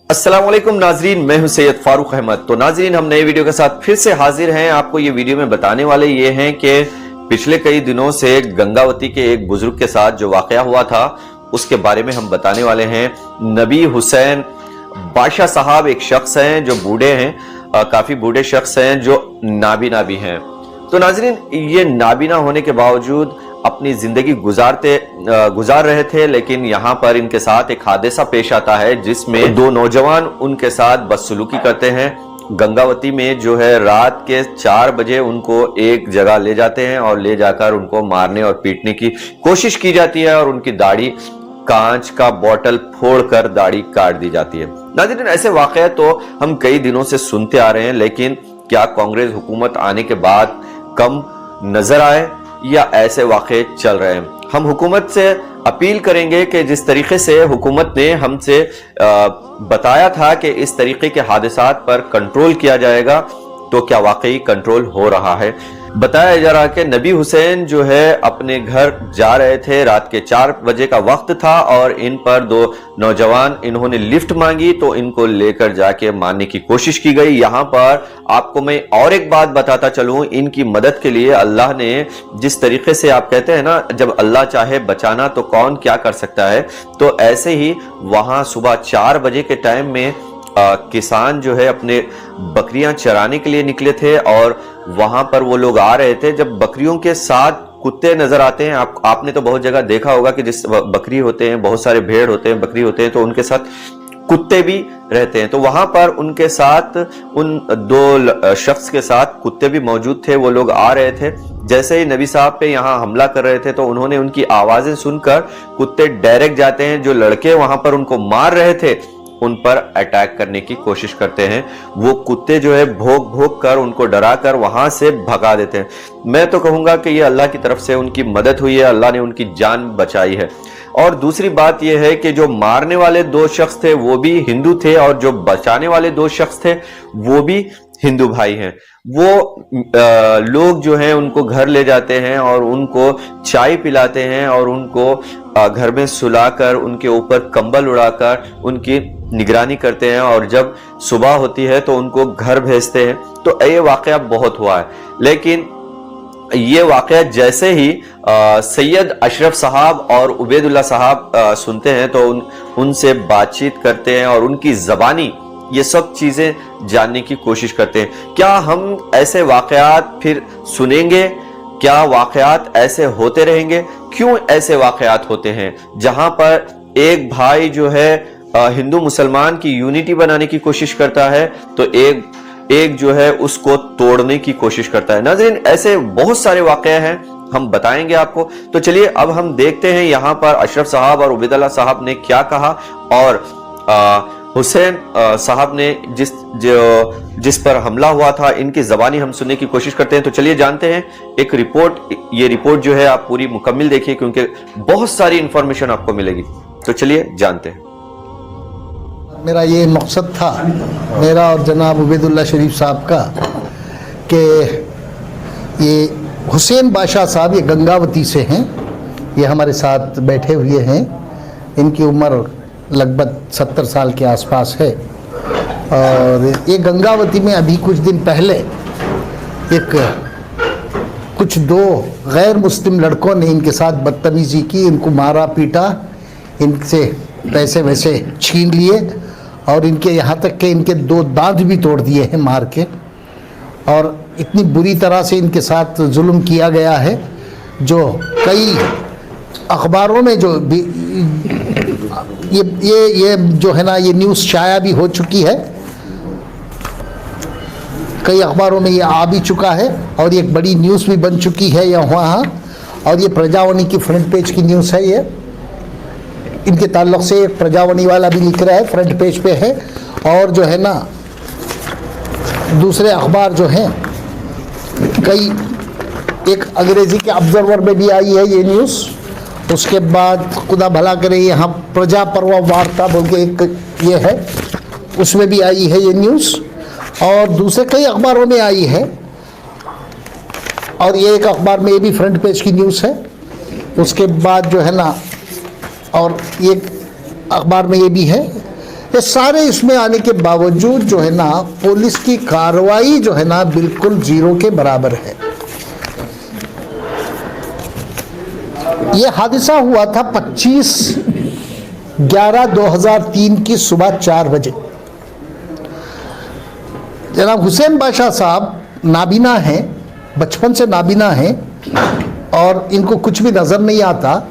अस्सलाम वालेकुम नाजरीन, मैं हूं सैयद फारूक अहमद। तो नाजरीन, हम नए वीडियो के साथ फिर से हाजिर हैं। आपको ये वीडियो में बताने वाले ये हैं कि पिछले कई दिनों से गंगावती के एक बुजुर्ग के साथ जो वाकया हुआ था उसके बारे में हम बताने वाले हैं। नबी हुसैन बादशाह साहब एक शख्स हैं जो बूढ़े हैं, काफी बूढ़े शख्स हैं जो नाबीना भी हैं। तो नाजरीन, ये नाबीना होने के बावजूद अपनी जिंदगी गुजार रहे थे, लेकिन यहाँ पर इनके साथ एक हादसा पेश आता है जिसमें दो नौजवान उनके साथ बदसलूकी करते हैं। गंगावती में जो है रात के 4 बजे उनको एक जगह ले जाते हैं और ले जाकर उनको मारने और पीटने की कोशिश की जाती है और उनकी दाढ़ी, कांच का बोतल फोड़कर दाढ़ी काट दी जाती है। नाज़रीन, ऐसे वाकया तो हम कई दिनों से सुनते आ रहे हैं, लेकिन क्या कांग्रेस हुकूमत आने के बाद कम नजर आए या ऐसे वाकये चल रहे हैं? हम हुकूमत से अपील करेंगे कि जिस तरीके से हुकूमत ने हमसे बताया था कि इस तरीके के हादसात पर कंट्रोल किया जाएगा, तो क्या वाकई कंट्रोल हो रहा है? बताया जा रहा कि नबी हुसैन जो है अपने घर जा रहे थे, रात के 4 बजे का वक्त था और इन पर दो नौजवान, इन्होंने लिफ्ट मांगी तो इनको लेकर जाके मारने की कोशिश की गई। यहाँ पर आपको मैं और एक बात बताता चलूं, इनकी मदद के लिए अल्लाह ने जिस तरीके से, आप कहते हैं ना, जब अल्लाह चाहे बचाना तो कौन क्या कर सकता है, तो ऐसे ही वहां सुबह 4 बजे के टाइम में किसान जो है अपने बकरियां चराने के लिए निकले थे और वहां पर वो लोग आ रहे थे। जब बकरियों के साथ कुत्ते नजर आते हैं, आपने तो बहुत जगह देखा होगा कि जिस बकरी होते हैं, बहुत सारे भेड़ होते हैं, बकरी होते हैं, तो उनके साथ कुत्ते भी रहते हैं। तो वहां पर उनके साथ, उन दो शख्स के साथ कुत्ते भी मौजूद थे। वो लोग आ रहे थे, जैसे ही नबी साहब पे यहाँ हमला कर रहे थे तो उन्होंने उनकी आवाजें सुनकर कुत्ते डायरेक्ट जाते हैं, जो लड़के वहां पर उनको मार रहे थे उन पर अटैक करने की कोशिश करते हैं। वो कुत्ते जो है भोग भोग कर उनको डरा कर वहां से भगा देते हैं। मैं तो कहूंगा कि ये अल्लाह की तरफ से उनकी मदद हुई है, अल्लाह ने उनकी जान बचाई है। और दूसरी बात यह है कि जो मारने वाले 2 शख्स थे वो भी हिंदू थे और जो बचाने वाले 2 शख्स थे वो भी हिंदू भाई हैं। वो लोग जो हैं उनको घर ले जाते हैं और उनको चाय पिलाते हैं और उनको घर में सुलाकर उनके ऊपर कंबल उड़ाकर उनकी निगरानी करते हैं, और जब सुबह होती है तो उनको घर भेजते हैं। तो ये वाकया बहुत हुआ है, लेकिन ये वाकया जैसे ही सैयद अशरफ साहब और उबैदुल्ला साहब सुनते हैं तो उनसे बातचीत करते हैं और उनकी ज़बानी ये सब चीजें जानने की कोशिश करते हैं। क्या हम ऐसे वाकयात फिर सुनेंगे? क्या वाकयात ऐसे होते रहेंगे? क्यों ऐसे वाकयात होते हैं जहां पर एक भाई जो है हिंदू मुसलमान की यूनिटी बनाने की कोशिश करता है तो एक जो है उसको तोड़ने की कोशिश करता है? नाज़रीन, ऐसे बहुत सारे वाकया हैं, हम बताएंगे आपको। तो चलिए अब हम देखते हैं यहाँ पर अशरफ साहब और उबैदुल्ला साहब ने क्या कहा और हुसैन साहब ने जिस पर हमला हुआ था, इनकी जबानी हम सुनने की कोशिश करते हैं। तो चलिए जानते हैं एक रिपोर्ट। ये रिपोर्ट जो है आप पूरी मुकम्मिल देखिए क्योंकि बहुत सारी इंफॉर्मेशन आपको मिलेगी। तो चलिए जानते हैं। मेरा ये मकसद था, मेरा और जनाब उबैदुल्ला शरीफ साहब का, कि ये हुसैन बादशाह साहब ये गंगावती से हैं, ये हमारे साथ बैठे हुए हैं। इनकी उम्र लगभग 70 साल के आसपास है और ये गंगावती में अभी कुछ दिन पहले कुछ 2 गैर मुस्लिम लड़कों ने इनके साथ बदतमीज़ी की, इनको मारा पीटा, इनसे पैसे वैसे छीन लिए और इनके यहाँ तक कि इनके 2 दांत भी तोड़ दिए हैं मार के। और इतनी बुरी तरह से इनके साथ जुल्म किया गया है जो कई अखबारों में जो ये जो है ना, ये न्यूज़ शाया भी हो चुकी है, कई अखबारों में ये आ भी चुका है और ये एक बड़ी न्यूज़ भी बन चुकी है यहाँ। और ये प्रजावाणी की फ्रंट पेज की न्यूज़ है। ये इनके ताल्लुक़ से एक प्रजावाणी वाला भी लिख रहा है, फ्रंट पेज पे है। और जो है ना, दूसरे अखबार जो हैं कई, एक अंग्रेज़ी के ऑब्जर्वर में भी आई है ये न्यूज़। उसके बाद खुदा भला करे यहाँ प्रजा पर्व वार्ता बोल के एक ये है, उसमें भी आई है ये न्यूज़ और दूसरे कई अखबारों में आई है। और ये एक अखबार में ये भी फ्रंट पेज की न्यूज़ है। उसके बाद जो है ना, और ये अखबार में ये भी है ये सारे इसमें आने के बावजूद जो है ना पुलिस की कार्रवाई जो है ना बिल्कुल जीरो के बराबर है। ये हादसा हुआ था 25/11/2003 की सुबह 4 बजे। जनाब हुसैन बादशाह साहब नाबीना हैं, बचपन से नाबीना हैं और इनको कुछ भी नज़र नहीं आता।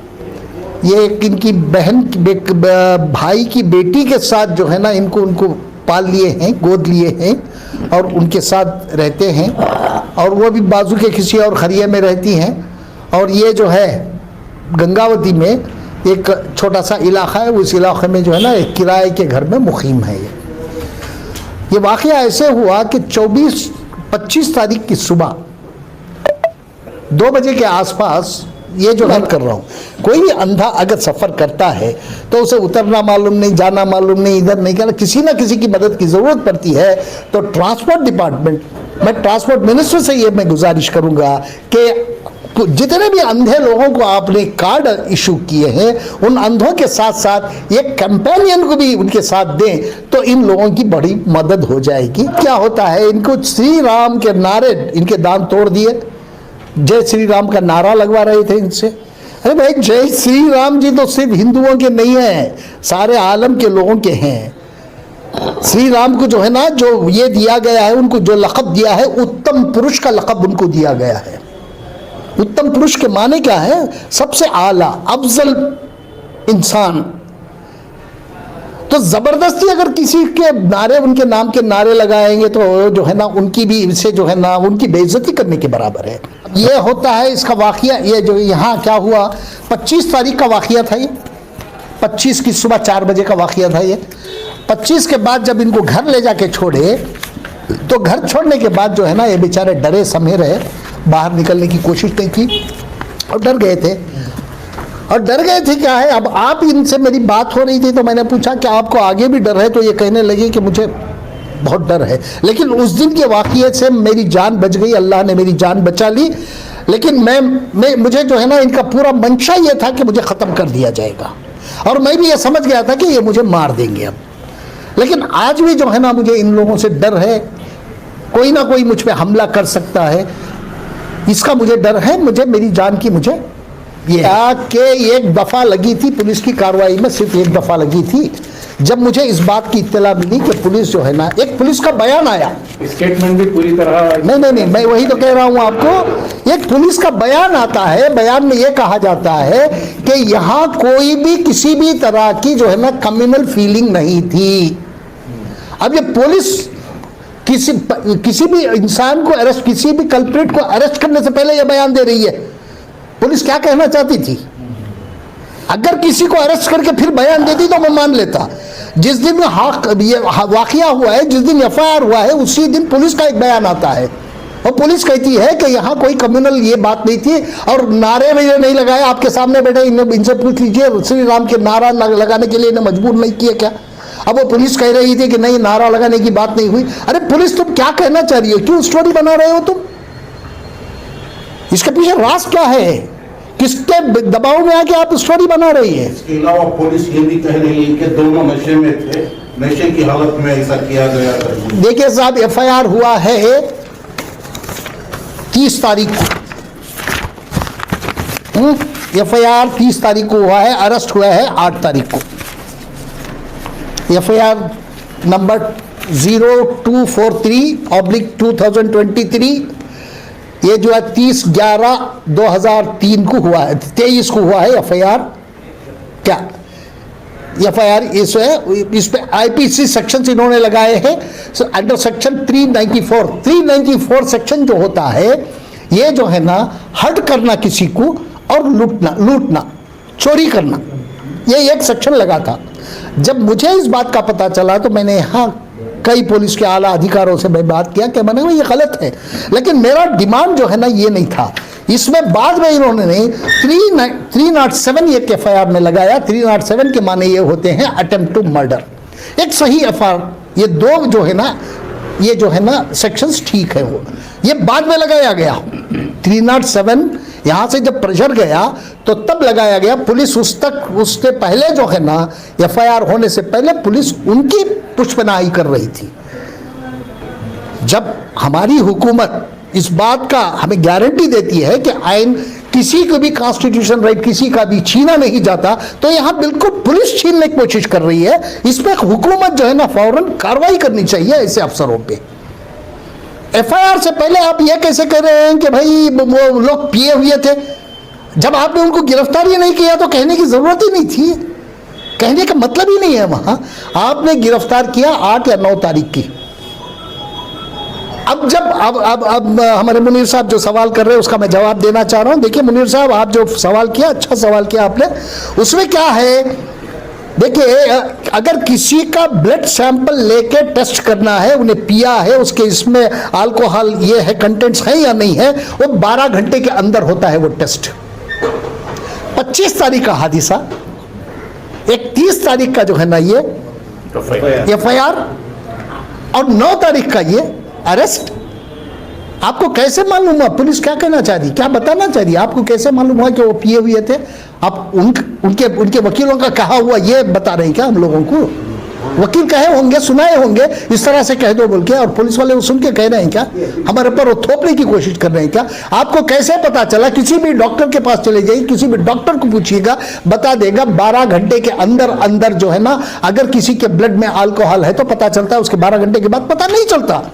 ये इनकी बहन भाई की बेटी के साथ जो है ना उनको पाल लिए हैं, गोद लिए हैं और उनके साथ रहते हैं और वो भी बाजू के किसी और खरिये में रहती हैं। और ये जो है गंगावती में एक छोटा सा इलाका है, उस इलाके में जो है ना एक किराए के घर में मुकीम है। ये वाक़या ऐसे हुआ कि 25 तारीख की सुबह 2 बजे के आसपास ये जो मैं कर रहा हूँ, कोई भी अंधा अगर सफ़र करता है तो उसे उतरना मालूम नहीं, जाना मालूम नहीं, इधर नहीं करना, किसी ना किसी की मदद की ज़रूरत पड़ती है। तो ट्रांसपोर्ट डिपार्टमेंट, मैं ट्रांसपोर्ट मिनिस्टर से ये मैं गुजारिश करूँगा कि जितने भी अंधे लोगों को आपने कार्ड इशू किए हैं उन अंधों के साथ साथ एक कंपेनियन को भी उनके साथ दें तो इन लोगों की बड़ी मदद हो जाएगी। क्या होता है, इनको श्री राम के नारे इनके दांत तोड़ दिए, जय श्री राम का नारा लगवा रहे थे इनसे। अरे भाई, जय श्री राम जी तो सिर्फ हिंदुओं के नहीं है, सारे आलम के लोगों के हैं। श्री राम को जो है ना जो ये दिया गया है, उनको जो लक़ब दिया है उत्तम पुरुष का लक़ब उनको दिया गया है। उत्तम पुरुष के माने क्या है? सबसे आला अफजल इंसान। तो जबरदस्ती अगर किसी के नारे, उनके नाम के नारे लगाएंगे तो जो है ना उनकी भी इनसे जो है ना उनकी बेइज्जती करने के बराबर है। ये होता है इसका वाक़या। ये जो यहाँ क्या हुआ, 25 तारीख का वाक़या था। ये 25 की सुबह 4 बजे का वाक़या था। ये 25 के बाद जब इनको घर ले जाके छोड़े तो घर छोड़ने के बाद जो है ना ये बेचारे डरे समे रहे, बाहर निकलने की कोशिश नहीं की और डर गए थे। और डर गए थे क्या है, अब आप इनसे मेरी बात हो रही थी तो मैंने पूछा कि आपको आगे भी डर है, तो ये कहने लगे कि मुझे बहुत डर है। लेकिन उस दिन के वाक़ये से मेरी जान बच गई, अल्लाह ने मेरी जान बचा ली। लेकिन मुझे जो है ना इनका पूरा मंशा ये था कि मुझे ख़त्म कर दिया जाएगा और मैं भी ये समझ गया था कि ये मुझे मार देंगे अब। लेकिन आज भी जो है ना मुझे इन लोगों से डर है, कोई ना कोई मुझ पर हमला कर सकता है, इसका मुझे डर है। मुझे मेरी जान की मुझे ये कि एक दफ़ा लगी थी पुलिस की कार्रवाई में, सिर्फ एक दफ़ा लगी थी, जब मुझे इस बात की इत्तला मिली कि पुलिस जो है ना, एक पुलिस का बयान आया, स्टेटमेंट भी पूरी तरह नहीं, मैं वही तो कह रहा हूँ आपको। एक पुलिस का बयान आता है, बयान में ये कहा जाता है कि यहाँ कोई भी किसी भी तरह की जो है ना कम्युनल फीलिंग नहीं थी। अब ये पुलिस किसी भी इंसान को अरेस्ट, किसी भी कल्प्रिट को अरेस्ट करने से पहले यह बयान दे रही है। पुलिस क्या कहना चाहती थी? अगर किसी को अरेस्ट करके फिर बयान देती तो मैं मान लेता। जिस दिन ये वाक़या हुआ है, जिस दिन FIR हुआ है, उसी दिन पुलिस का एक बयान आता है और पुलिस कहती है कि यहाँ कोई कम्युनल ये बात नहीं थी और नारे में ये नहीं लगाए। आपके सामने बैठे इनसे पूछ लीजिए, श्री राम के नारा लगाने के लिए इन्हें मजबूर नहीं किया क्या? अब वो पुलिस कह रही थी कि नहीं, नारा लगाने की बात नहीं हुई। अरे पुलिस, तुम क्या कहना चाह रही हो? क्यों स्टोरी बना रहे हो तुम? इसके पीछे राज क्या है? किसके दबाव में आके आप स्टोरी बना रही है? इसके अलावा पुलिस ये भी कह रही है कि दोनों नशे में थे, नशे की हालत में ऐसा किया गया था। देखिए साहब, FIR हुआ है 30 तारीख को। FIR 30 तारीख को हुआ है, अरेस्ट हुआ है 8 तारीख को। FIR नंबर 0243/2023, ये जो है 30/11/2003 को हुआ है, 23 को हुआ है FIR। क्या FIR इस पे IPC सेक्शन इन्होंने लगाए हैं, अंडर सेक्शन 394 सेक्शन जो होता है, ये जो है ना हर्ट करना किसी को और लूटना, चोरी करना, ये एक सेक्शन लगा था। जब मुझे इस बात का पता चला तो मैंने यहाँ कई पुलिस के आला अधिकारों से मैं बात किया कि मैंने ये गलत है, लेकिन मेरा डिमांड जो है ना ये नहीं था। इसमें बाद में इन्होंने 307 एक FIR में लगाया। 307 के माने ये होते हैं अटेम्प्ट टू मर्डर। एक सही FIR, ये दो जो है ना, ये जो है ना सेक्शंस ठीक है, वो ये बाद में लगाया गया। 307 यहाँ से जब प्रेशर गया तो तब लगाया गया। पुलिस उसके पहले जो है ना, एफआईआर होने से पहले पुलिस उनकी पुष्पनाई कर रही थी। जब हमारी हुकूमत इस बात का हमें गारंटी देती है कि आइन किसी को भी कॉन्स्टिट्यूशन राइट किसी का भी छीना नहीं जाता, तो यहाँ बिल्कुल पुलिस छीनने की कोशिश कर रही है। इसमें हुकूमत जो है ना फौरन कार्रवाई करनी चाहिए ऐसे अफसरों पे। एफआईआर से पहले आप ये कैसे कह रहे हैं कि भाई वो लोग पिए हुए थे? जब आपने उनको गिरफ्तार ही नहीं किया तो कहने की जरूरत ही नहीं थी, कहने का मतलब ही नहीं है। वहां आपने गिरफ्तार किया 8 या 9 तारीख की। अब हमारे मुनीर साहब जो सवाल कर रहे हैं उसका मैं जवाब देना चाह रहा हूं। देखिए मुनीर साहब, आप जो सवाल किया, अच्छा सवाल किया आपने। उसमें क्या है, देखिए अगर किसी का ब्लड सैंपल लेके टेस्ट करना है, उन्हें पिया है, उसके इसमें अल्कोहल ये है कंटेंट्स है या नहीं है, वो 12 घंटे के अंदर होता है वो टेस्ट। 25 तारीख का हादिसा, 31 तारीख का जो है ना ये एफआईआर और 9 तारीख का ये अरेस्ट। आपको कैसे मालूम हुआ? पुलिस क्या कहना चाह रही, क्या बताना चाह रही? आपको कैसे मालूम हुआ कि वो पिए हुए थे? आप उनके वकीलों का कहा हुआ ये बता रहे हैं क्या हम लोगों को? वकील कहे होंगे, सुनाए होंगे, इस तरह से कह दो बोल के, और पुलिस वाले वो सुन के कह रहे हैं क्या? हमारे पर वो थोपने की कोशिश कर रहे हैं क्या? आपको कैसे पता चला? किसी भी डॉक्टर के पास चले जाइए, किसी भी डॉक्टर को पूछिएगा, बता देगा 12 घंटे के अंदर अंदर जो है ना, अगर किसी के ब्लड में अल्कोहल है तो पता चलता है, उसके 12 घंटे के बाद पता नहीं चलता।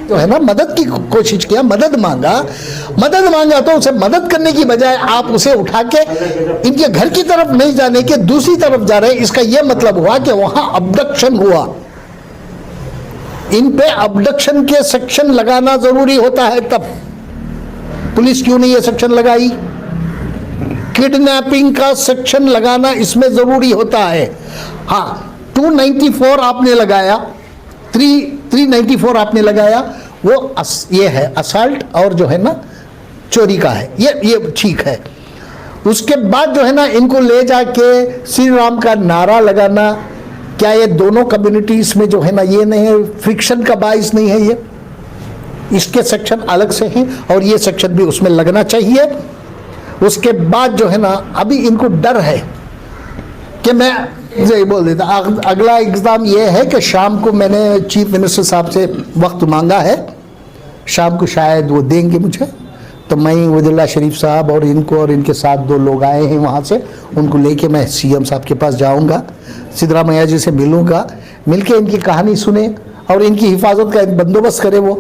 तो है ना, मदद की कोशिश किया, मदद मांगा तो उसे मदद करने की बजाय आप उसे उठा के इनके घर की तरफ नहीं जाने के दूसरी तरफ जा रहे हैं। इसका यह मतलब हुआ कि वहां अबडक्शन हुआ। इन पे अबडक्शन के सेक्शन लगाना जरूरी होता है। तब पुलिस क्यों नहीं ये सेक्शन लगाई? किडनैपिंग का सेक्शन लगाना इसमें जरूरी होता है। हाँ, 294 आपने लगाया, 394 आपने लगाया, वो ये है असल्ट और जो है ना चोरी का है, ये ठीक है। उसके बाद जो है ना इनको ले जाके श्री राम का नारा लगाना, क्या ये दोनों कम्युनिटीज में जो है ना ये नहीं है, फ्रिक्शन का बाइस नहीं है? ये इसके सेक्शन अलग से हैं और ये सेक्शन भी उसमें लगना चाहिए। उसके बाद जो है ना अभी इनको डर है कि मैं ये बोल देता, अगला एग्ज़ाम ये है कि शाम को मैंने चीफ मिनिस्टर साहब से वक्त मांगा है, शाम को शायद वो देंगे मुझे, तो मैं उबैदुल्लाह शरीफ साहब और इनके साथ 2 लोग आए हैं वहाँ से, उनको लेके मैं सीएम साहब के पास जाऊँगा, सिद्धरामैया जी से मिलूँगा, मिलके इनकी कहानी सुने और इनकी हिफाजत का बंदोबस्त करे वो।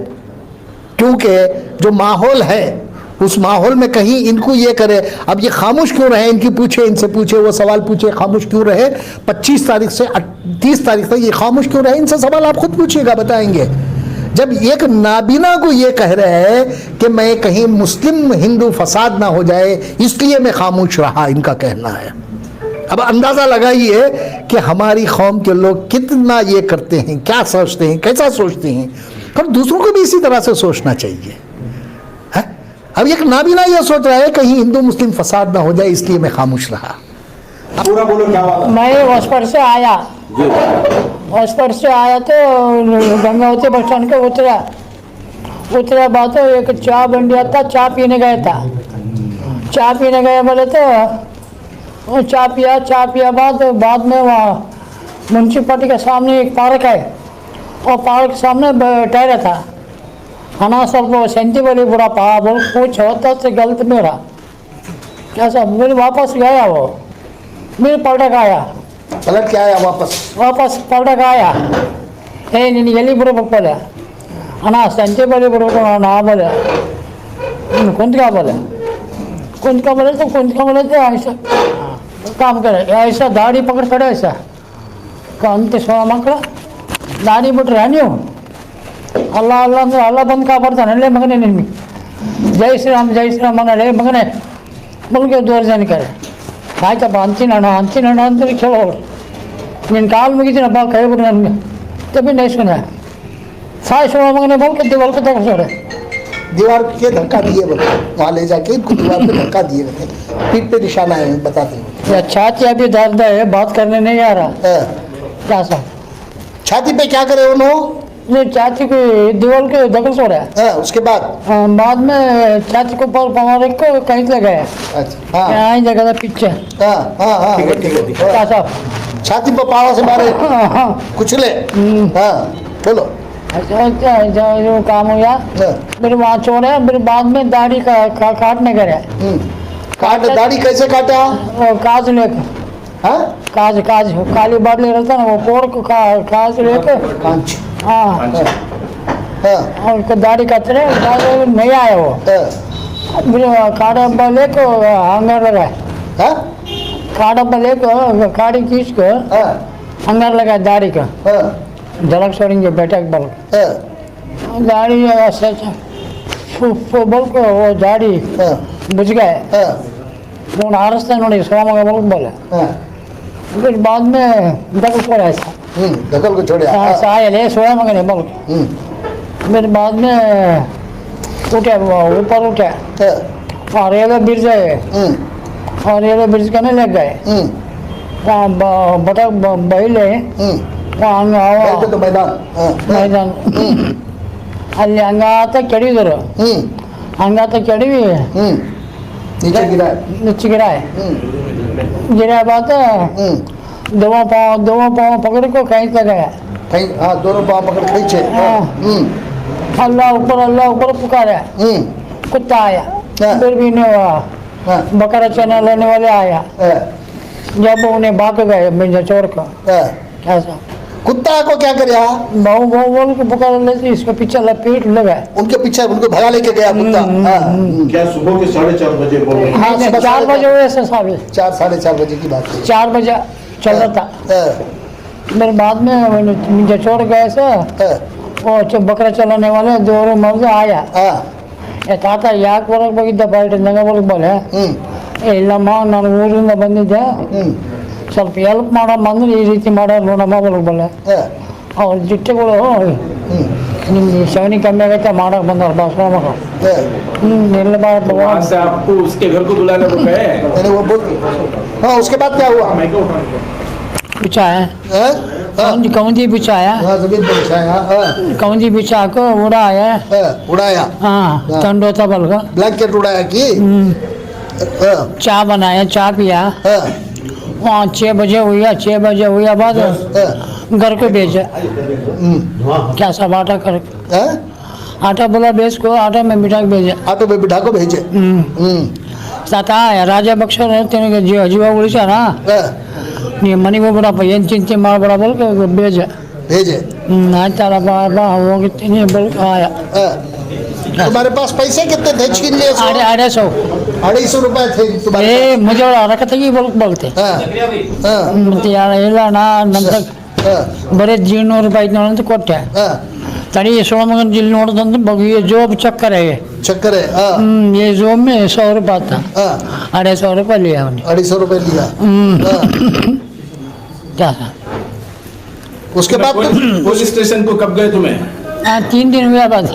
क्योंकि जो माहौल है उस माहौल में कहीं इनको ये करे, अब ये खामोश क्यों रहे, इनकी पूछे, इनसे पूछे, वो सवाल पूछे, खामोश क्यों रहे 25 तारीख से 30 तारीख तक, ये खामोश क्यों रहे? इनसे सवाल आप खुद पूछिएगा, बताएंगे। जब एक नाबीना को ये कह रहे हैं कि मैं कहीं मुस्लिम हिंदू फसाद ना हो जाए इसलिए मैं खामोश रहा, इनका कहना है। अब अंदाजा लगाइए कि हमारी कौम के लोग कितना ये करते हैं, क्या सोचते हैं, कैसा सोचते हैं, और दूसरों को भी इसी तरह से सोचना चाहिए। अब एक नाबीना ये सोच रहा है कहीं हिंदू मुस्लिम फसाद ना हो जाए इसलिए मैं खामोश रहा। पूरा बोलो क्या बात? मैं हॉस्पिटल से आया, हॉस्पिटल से आया तो गंगावती बस स्टैंड के उतरा बाद तो एक चाय बंडिया था, चाय पीने गया था। चाय पीने गए बोले तो चाय पिया बाद में वहाँ म्यूनसिपालिटी के सामने एक पार्क है, और पार्क के सामने ठहरा था। खाना सब सेंटी बोली बुरा पहा बोल कुछ होता से गलत मेरा कैसा, मेरे वापस गया, वो मेरे पलट आया, पलट के आया वापस पलट आया। ए नहीं एली बुरा बोले अना सेंटी बोली बुरा ना बोले कुंत का बोले तो ऐसा काम करे, ऐसा दाढ़ी पकड़ खड़े ऐसा अंत सोना मಕ್ಕಳ दाढ़ी बिट्रे ನೀವು ಅಲ್ಲ ಅಂದ್ರೆ ಅಲ್ಲ ಬಂದು ಕಾಪಾಡ್ತಾನೆ ಅಲ್ಲೇ ಮಗನೇ ನಿನ್ಗೆ ಜೈ ಶ್ರೀರಾಮ್ ಮಗನೇ ಮಗನೇ ಮಗನಿಗೆ ದೂರ ಜನಕ್ಕೆ ಆಯ್ತಪ್ಪ ಅಂತೀನಿ ಅಣ್ಣ ಅಂತ ಕೇಳೋರು ನಿನ್ನ ಕಾಲು ಮುಗಿತೀನಪ್ಪ ಕೈ ಬಿಡು ನನಗೆ ತಪ್ಪಿ ನೈಸ್ಕೊಂಡೆ ಸಾಯಿಸೋ ಮಗನೇ ಬಂದು ದೀವಾರ್ को तोड़ दीवार के धक्का दिए बोले, वहाँ ले जाके इनको दीवार पे धक्का दिए बोले, पीठ पे निशाना है बताते हैं। छाती अभी दर्द है, बात करने नहीं आ रहा। क्या साहब छाती पे क्या करे उन्होंने? ये चाची की दीवार के दखल सो रहा है। हाँ, उसके बाद बाद में चाची को ऊपर पवार को कहीं लगाया। अच्छा हाँ यहाँ ही जगह था पीछे। हाँ हाँ हाँ ठीक है क्या साहब? छाती पर पावा से मारे कुचले हाँ बोलो अच्छा जो काम हुआ हाँ, फिर वहाँ छोड़ा फिर बाद में दाढ़ी का काटने गया। काट दाढ़ी कैसे काटा और काज लेकर हाँ काज काली बाटली रहता ना वो पोड़ को काज लेकर कांच हाँ हाँ और उसको दाढ़ी काट रहे नहीं आया वो हाँ फिर काड़ा अब्बा लेकर हंगार लगाए। हाँ काड़ा अब्बा लेकर काड़ी खींच कर हाँ हंगार लगाया दाढ़ी का हाँ झलक छोड़ेंगे बैठक बल हाँ दाढ़ी बल को वो दाढ़ी हाँ बुझ गए हाँ फोन हारस्ता नोड़ी सोमग बल बोले हाँ फिर बाद में दखल छोड़ा ऐसा दखल को छोड़े ऐसा आया ले सोया मगने बल फिर बाद में उठे ऊपर उठे और रेलवे ब्रिज है और रेलवे ब्रिज करने लग गए वहाँ बटक बहिले वहाँ तो मैदान मैदान ಅಲ್ಲಿ ಹಂಗಾತ ಕೆಡಿದರು ಹಂಗಾತ ಕೆಡವಿ नीचे गिरा नीचे गिराए गिरा बात दोनों पाँव पकड़ को कहीं तक गया। कहीं हाँ दोनों पाँव पकड़ खींचे अल्लाह ऊपर पुकारा कुत्ता आया फिर भी नहीं हुआ। बकरा चना लेने वाले आया जब उन्हें भाग गए मिर्जा चोर को ऐसा कुत्ता को क्या करे बहु बोल के पुकार लेते इसको पीछे लपेट लगा उनके पीछे उनको भगा लेके गया कुत्ता क्या सुबह के 4:30 बजे बोल रहे हैं? हाँ, सुबह 4 बजे हुए ऐसे साहब 4 साढ़े 4 बजे की बात है 4 बजे चल रहा था। मेरे बाद में मुझे छोड़ गए से वो बकरा चलाने वाले दो मर्द आया ತಾತ ಯಾಕೆ ಬರೋಕೆ ಹೋಗಿದ್ದ ಪಾರ್ಟಿ ನಂಗೆ ಬರೋಕೆ ಬೋಲೆ ಇಲ್ಲಮ್ಮ ನಾನು ಊರಿಂದ ಬಂದಿದ್ದೆ ಸ್ವಲ್ಪ ಹೆಲ್ಪ್ ಮಾಡಮ್ಮಂದ್ರೆ ಈ ರೀತಿ ಮಾಡೋರು ನೋಡಮ್ಮ ಬರೋಕೆ ಬೋಲೆ ಅವ್ರ ಜಿಟ್ಟೆಗಳು ನಿಮ್ಗೆ ಸಗಣಿ ಕಮ್ಮಿ ಆಗೈತೆ ಮಾಡೋಕೆ ಬಂದವ್ರು ಭಾಷಣ ಮಕ್ಕಳು ಎಲ್ಲ वहाँ से आपको उसके घर को बुलाने को गए मैंने वो बोल हाँ उसके बाद क्या हुआ बिछाया कौंदी बिछाया जमीन पर बिछाया कौंदी बिछा को उड़ाया उड़ाया हाँ तंडोता बल का ब्लैंकेट उड़ाया कि चाय बनाया चाय पिया वहाँ 6 बजे हुआ बाद घर को भेजा क्या सब आटा कर आटा बोला बेच को आटा में बिठा के भेजा ऑटो में बिठा को भेजे साथ आया राजा बक्सर तेरे जीवा उड़ीसा ना ನೀ ಮನೆಗೆ ಹೋಗ್ಬಿಡಪ್ಪ ಏನು ಚಿಂತೆ ಮಾಡಬೇಡ ಬಲ್ಕ ಬೇಜ भेजे ಆಯ್ತಾರಪ್ಪ ಹೋಗ್ತೀನಿ ಬಲ್ಕ ಆಯ तुम्हारे पास पैसे कितने थे छीन लिए 250 250 रुपए थे तुम्हारे ಏ ಮುಜೆ ರಕತೆಗೆ ಬಲ್ಕ ಬಲ್ತೆ ಮತ್ತೆ ಇಲ್ಲ ನಾ ನಂತರ ಬರೀ 900 ರೂಪಾಯಿ ಅಂತ ಕೊಟ್ಟೆ तड़ी सोमगंज जिले नोड़ದಂತ ये जॉब चक्कर है चक्कर है ये जॉब में 100 रुपया था 250 रुपया लिया हमने 250 रुपए लिया क्या था उसके बाद पुलिस स्टेशन को कब गए तुम्हें 3 दिन हुआ बाद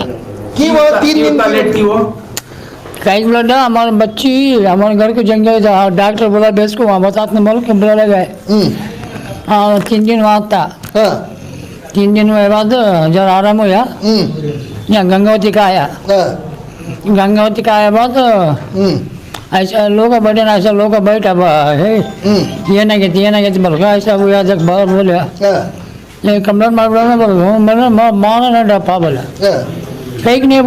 की वो 3 दिन कितना लेट की वो कई बोला हमारे बच्ची हमारे घर को जंगल था डॉक्टर बोला बेस को वहाँ बताते बोल के बोला गए हाँ 3 दिन वहाँ था 3 दिन हुए बाद जरा आराम हुआ यहाँ गंगावती का आया बाद ऐसा लोग बैठे ना ऐसा लोग बैठा है ये ना कहती बोल ऐसा हुआ जब बोले ये कमर मार बोला मैंने माना ना डपा बोला कहीं नहीं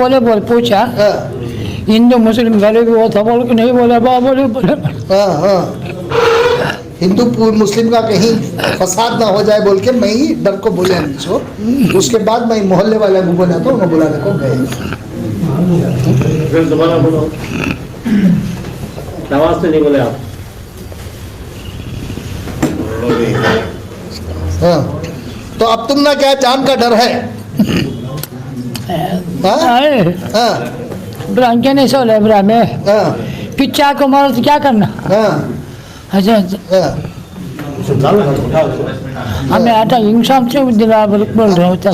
बोले बोल पूछा हिंदू मुस्लिम गरीब वो था बोल के नहीं बोले बोले हिंदू मुस्लिम का कहीं फसाद ना हो जाए बोल के मैं ही डर को बोले इसको उसके बाद मैं मोहल्ले वाले को बोला तो उन्हें बुलाने को गए दोबारा बोलो आवाज से नहीं बोले आप हाँ तो अब तुम ना क्या जान का डर है हाँ ब्रांके नहीं सो ले ब्रा में हाँ पिच्चा को मारो तो क्या करना हाँ अच्छा हमें आटा इंसान से दिला बोल रहे होता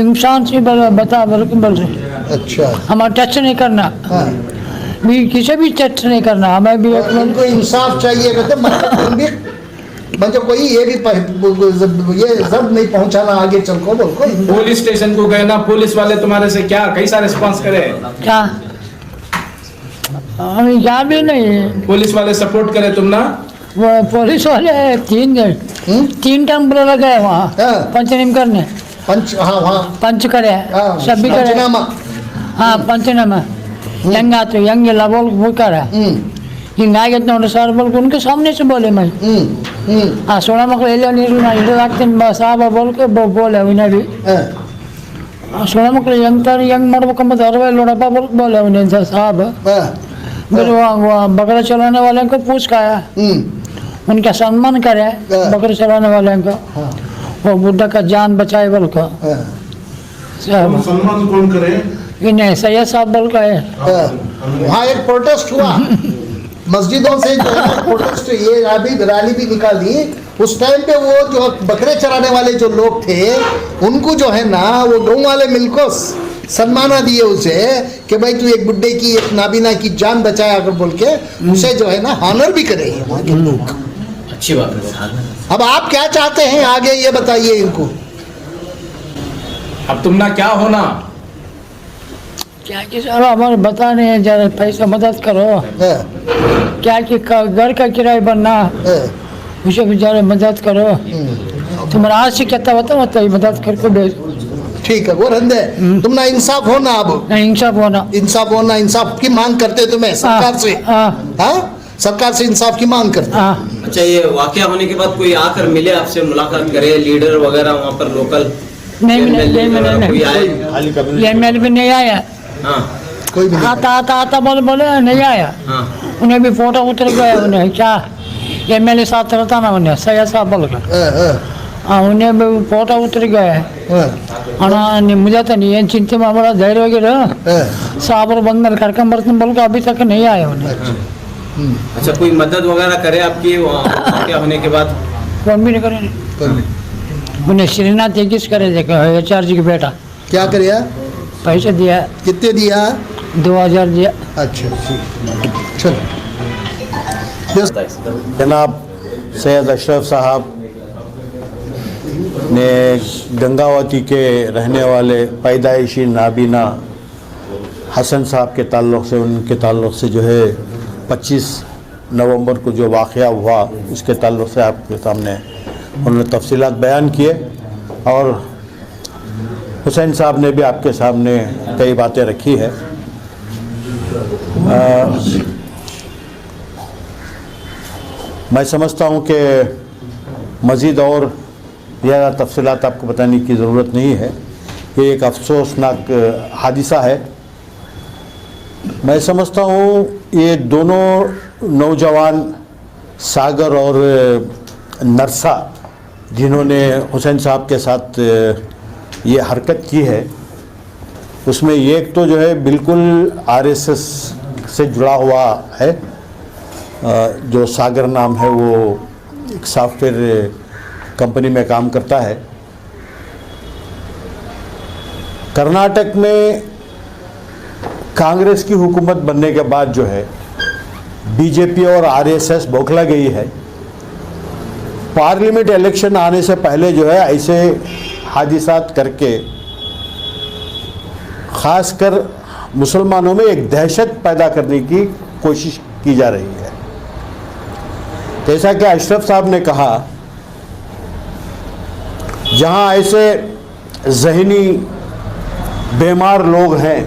इंसान से बता बोल रहे अच्छा हमारा टच नहीं करना भी किसी भी टच नहीं करना हमें भी उनको इंसाफ चाहिए कहते मतलब तुम भी मतलब कोई ये भी ये सब नहीं पहुंचाना आगे चल को बोल को पुलिस स्टेशन को गए ना, पुलिस वाले तुम्हारे से क्या कैसा रिस्पांस करे? क्या हम क्या भी नहीं, पुलिस वाले सपोर्ट करे तुम ना? वो पुलिस वाले तीन टेम्पो लगे वहाँ हाँ। पंचनीम करने, पंच हाँ वहाँ पंच करे हाँ, सब भी करे। पंचनामा हाँ पंचनामा यंग आते यंग बोल वो करे ಹಿಂಗೆ ಆಗೈತೆ ನೋಡ್ರಿ ಸರ್ ಬೋಲ್ಕ उनके सामने से बोले मैं हाँ सोना मकल एलियो नीरू ना इधर आते साहब बोल के बोले उन्हें भी सोना मकल यंग तर यंग ಮಾಡ್ಬೇಕಂಬ ಅರವೈ ನೋಡಪ್ಪ बोल बोले उन्हें साहब फिर वो बकरा चलाने वाले को पूछ खाया उनका सम्मान करे बकरा चलाने वाले को वो बुढ़ा का जान बचाए बोल को सम्मान कौन करे? इन्हें सैयद साहब बोल का है वहाँ एक प्रोटेस्ट हुआ मस्जिदों से जो है प्रोटेस्ट ये अभी रैली भी निकाली उस टाइम पे वो जो बकरे चराने वाले जो लोग थे उनको जो है ना वो गाँव वाले मिलको सम्माना दिए उसे कि भाई तू एक बुड्ढे की एक नाबीना की जान बचाया अगर बोल के उसे जो है ना ऑनर भी करे वहाँ के लोग। अच्छी बात है। अब आप क्या चाहते हैं आगे ये बताइए इनको। अब तुम ना क्या होना? क्या कि सर हमारे बताने जरा पैसा मदद करो क्या कि घर का किराया बनना उसे भी जरा मदद करो तुम्हारा आज से क्या होता है मदद करके भेज ठीक है वो रंदे तुम ना इंसाफ होना अब इंसाफ होना इंसाफ की मांग करते तुम्हें सरकार से हाँ सरकार से इंसाफ की मांग करते हाँ अच्छा, ये वाकया होने के बाद कोई आकर मिले आपसे, मुलाकात करे, लीडर वगैरह वहाँ पर लोकल नहीं कोई आए? एमएलए भी नहीं आया हाँ कोई भी नहीं। आता बोले नहीं आया हाँ उन्हें भी फोटो उतर गया उन्हें क्या एमएलए साथ रहता ना उन्हें सैयद साहब बोल कर हाँ उन्हें भी फोटो उतर गया ಅಣ್ಣ ನಿಮ್ಮ ಜೊತೆ ನೀ ಏನು ಚಿಂತೆ ಮಾಡಬೇಡ ಧೈರ್ಯವಾಗಿರು ಸಾಬ್ರು ಬಂದ್ಮೇಲೆ ಕರ್ಕೊಂಬರ್ತೀನಿ बोल अभी तक नहीं आया उन्हें अच्छा, कोई मदद वगैरह करे आपकी क्या होने के बाद? फोन भी नहीं करे उन्हें श्रीनाथ यकीस करे HR जी का बेटा क्या करिया पैसे दिया कितने दिया 2000 दिया अच्छा चलो जनाब सैयद अशरफ साहब ने गंगावती के रहने वाले पैदाइशी नाबीना हसन साहब के ताल्लुक़ से उनके ताल्लुक़ से जो है 25 नवंबर को जो वाक़या हुआ उसके ताल्लुक़ से आपके सामने उन्होंने तफसीलात बयान किए और हुसैन साहब ने भी आपके सामने कई बातें रखी है। मैं समझता हूँ कि मज़ीद और ज़्यादा तफसीलात आपको बताने की ज़रूरत नहीं है। ये एक अफसोसनाक हादिसा है। मैं समझता हूँ ये दोनों नौजवान सागर और नरसा जिन्होंने हुसैन साहब के साथ ये हरकत की है उसमें एक तो जो है बिल्कुल RSS से जुड़ा हुआ है, जो सागर नाम है वो एक सॉफ्टवेयर कंपनी में काम करता है। कर्नाटक में कांग्रेस की हुकूमत बनने के बाद जो है बीजेपी और RSS बौखला गई है। पार्लियामेंट इलेक्शन आने से पहले जो है ऐसे हादिसात करके ख़ासकर मुसलमानों में एक दहशत पैदा करने की कोशिश की जा रही है। जैसा कि अशरफ साहब ने कहा, जहां ऐसे ज़हनी बीमार लोग हैं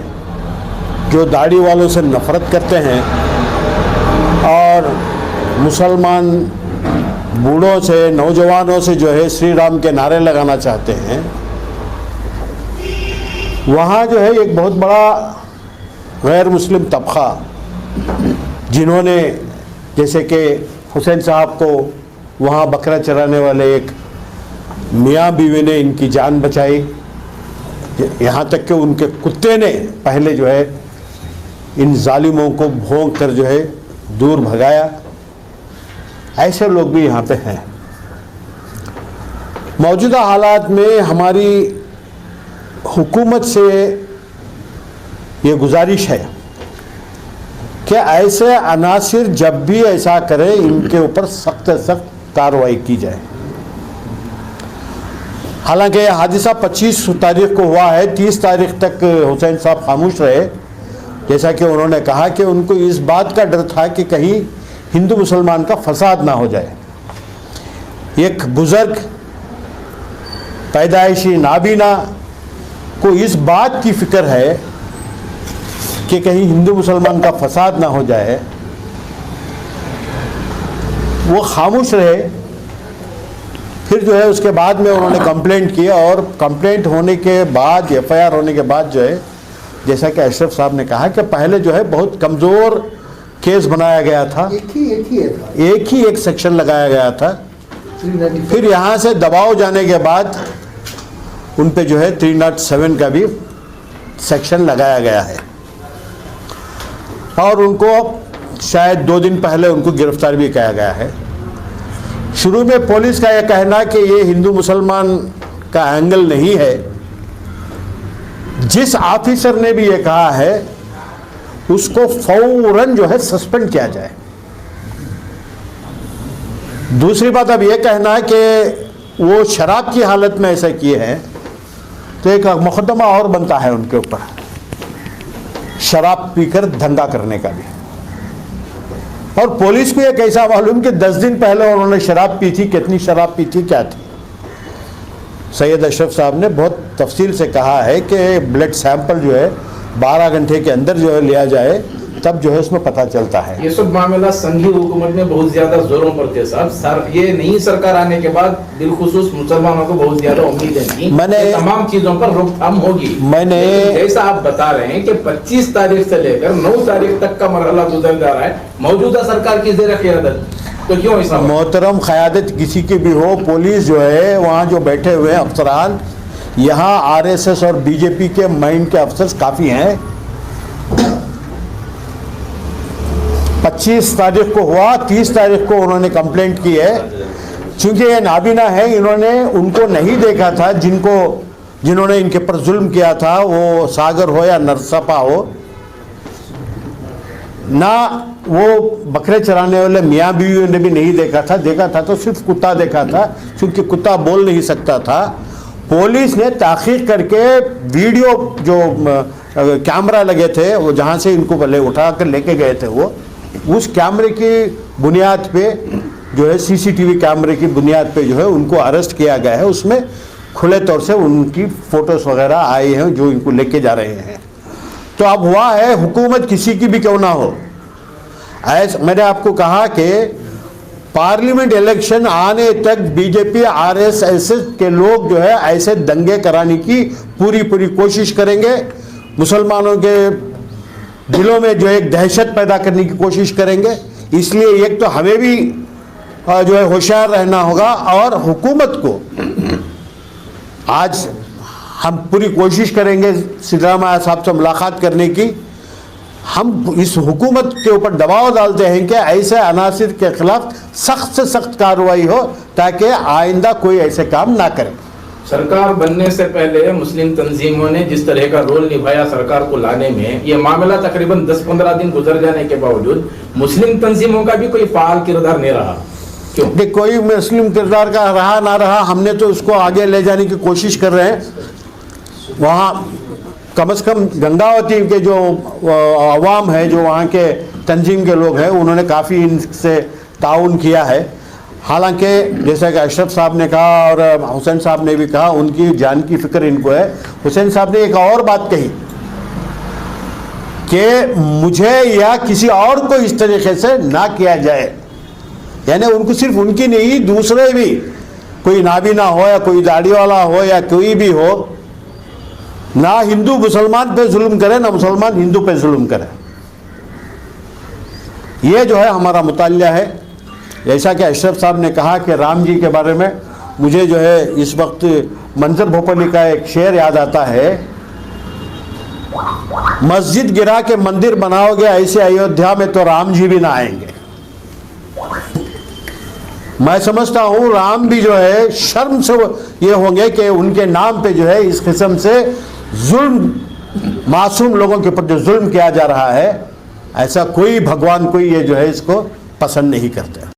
जो दाढ़ी वालों से नफ़रत करते हैं और मुसलमान बूढ़ों से नौजवानों से जो है श्री राम के नारे लगाना चाहते हैं, वहाँ जो है एक बहुत बड़ा गैर मुस्लिम तबका जिन्होंने जैसे कि हुसैन साहब को वहाँ बकरा चराने वाले एक मियाँ बीवी ने इनकी जान बचाई, यहाँ तक कि उनके कुत्ते ने पहले जो है इन जालिमों को भौंक कर जो है दूर भगाया। ऐसे लोग भी यहाँ पे हैं। मौजूदा हालात में हमारी हुकूमत से ये गुजारिश है कि ऐसे अनासिर जब भी ऐसा करें इनके ऊपर सख्त से सख्त कार्रवाई की जाए। हालांकि यह हादसा 25 तारीख को हुआ है, 30 तारीख तक हुसैन साहब खामोश रहे। जैसा कि उन्होंने कहा कि उनको इस बात का डर था कि कहीं हिंदू मुसलमान का फसाद ना हो जाए। एक बुजुर्ग पैदाइशी नाबीना को इस बात की फिक्र है कि कहीं हिंदू मुसलमान का फसाद ना हो जाए, वो खामोश रहे। फिर जो है उसके बाद में उन्होंने कंप्लेंट किया और कंप्लेंट होने के बाद, एफआईआर होने के बाद जो है, जैसा कि अशरफ साहब ने कहा कि पहले जो है बहुत कमज़ोर केस बनाया गया था, एक ही सेक्शन लगाया गया था। फिर यहाँ से दबाव जाने के बाद उन पे जो है 307 का भी सेक्शन लगाया गया है और उनको शायद 2 दिन पहले उनको गिरफ्तार भी किया गया है। शुरू में पुलिस का यह कहना कि ये हिंदू मुसलमान का एंगल नहीं है। जिस ऑफिसर ने भी ये कहा है उसको फौरन जो है सस्पेंड किया जाए। दूसरी बात अब यह कहना है कि वो शराब की हालत में ऐसा किए हैं तो एक मुकदमा और बनता है उनके ऊपर, शराब पीकर दंगा करने का भी। और पुलिस को यह कैसा मालूम कि 10 दिन पहले उन्होंने शराब पी थी, कितनी शराब पी थी, क्या थी। सैयद अशरफ साहब ने बहुत तफसील से कहा है कि ब्लड सैंपल जो है 12 घंटे के अंदर जो है लिया जाए, तब जो है उसमें पता चलता है। ये सब मामला संघीय हुकूमत में बहुत ज्यादा जोरों पर थे साहब। ये नई सरकार आने के बाद बिलखुसूस मुसलमानों को बहुत ज्यादा उम्मीदें थी, तमाम चीजों पर रोकथाम होगी। जैसा आप बता रहे हैं कि 25 तारीख से लेकर 9 तारीख तक का मरहला गुजर जा रहा है मौजूदा सरकार की ज़ेर क़यादत, तो क्यों ऐसा? मोहतरम क़यादत किसी की भी हो, पुलिस जो है वहाँ जो बैठे हुए अफसरान, यहाँ आरएसएस और बीजेपी के माइंड के अफसर काफ़ी हैं। 25 तारीख को हुआ, 30 तारीख को उन्होंने कंप्लेंट की है। चूंकि ये नाबीना है, इन्होंने उनको नहीं देखा था जिन्होंने इनके पर जुल्म किया था, वो सागर हो या नरसपा हो, ना वो बकरे चराने वाले मियाँ बीवी ने भी नहीं देखा था। देखा था तो सिर्फ कुत्ता देखा था, क्योंकि कुत्ता बोल नहीं सकता था। पुलिस ने तहकीक करके वीडियो जो कैमरा लगे थे, वो जहाँ से इनको पहले उठा कर लेके गए थे, वो उस कैमरे की बुनियाद पे जो है, सीसीटीवी कैमरे की बुनियाद पे जो है उनको अरेस्ट किया गया है। उसमें खुले तौर से उनकी फ़ोटोज़ वगैरह आई हैं जो इनको लेके जा रहे हैं। तो अब हुआ है, हुकूमत किसी की भी क्यों ना हो, ऐसा मैंने आपको कहा कि पार्लियामेंट इलेक्शन आने तक बीजेपी आरएसएस के लोग जो है ऐसे दंगे कराने की पूरी कोशिश करेंगे। मुसलमानों के दिलों में जो एक दहशत पैदा करने की कोशिश करेंगे। इसलिए एक तो हमें भी जो है होशियार रहना होगा, और हुकूमत को आज हम पूरी कोशिश करेंगे सिद्धरामैया साहब से मुलाकात करने की। हम इस हुकूमत के ऊपर दबाव डालते हैं कि ऐसे अनासिर के खिलाफ सख्त से सख्त कार्रवाई हो, ताकि आइंदा कोई ऐसे काम ना करे। सरकार बनने से पहले मुस्लिम तंजीमों ने जिस तरह का रोल निभाया सरकार को लाने में, ये मामला तकरीबन 10-15 दिन गुजर जाने के बावजूद मुस्लिम तंजीमों का भी कोई फाल किरदार नहीं रहा। क्यों? कोई मुस्लिम किरदार का रहा ना रहा, हमने तो उसको आगे ले जाने की कोशिश कर रहे हैं। वहाँ कम से कम गंगावती के जो अवाम है, जो वहाँ के तंजीम के लोग हैं, उन्होंने काफ़ी इनसे ताउन किया है। हालांकि जैसा कि अशरफ साहब ने कहा और हुसैन साहब ने भी कहा, उनकी जान की फिक्र इनको है। हुसैन साहब ने एक और बात कही कि मुझे या किसी और को इस तरीके से ना किया जाए, यानी उनको सिर्फ उनकी नहीं, दूसरे भी, कोई नाबीना हो या कोई दाढ़ी वाला हो या कोई भी हो, ना हिंदू मुसलमान पे जुल्म करे, ना मुसलमान हिंदू पे जुल्म करे। ये जो है हमारा मुतालिया है। जैसा कि अशरफ साहब ने कहा कि राम जी के बारे में, मुझे जो है इस वक्त मंजर भोपाली का एक शेर याद आता है, मस्जिद गिरा के मंदिर बनाओगे ऐसे अयोध्या में तो राम जी भी ना आएंगे। मैं समझता हूँ राम भी जो है शर्म से ये होंगे कि उनके नाम पे जो है इस किस्म से जुल्म, मासूम लोगों के ऊपर जो जुल्म किया जा रहा है, ऐसा कोई भगवान कोई ये जो है इसको पसंद नहीं करते।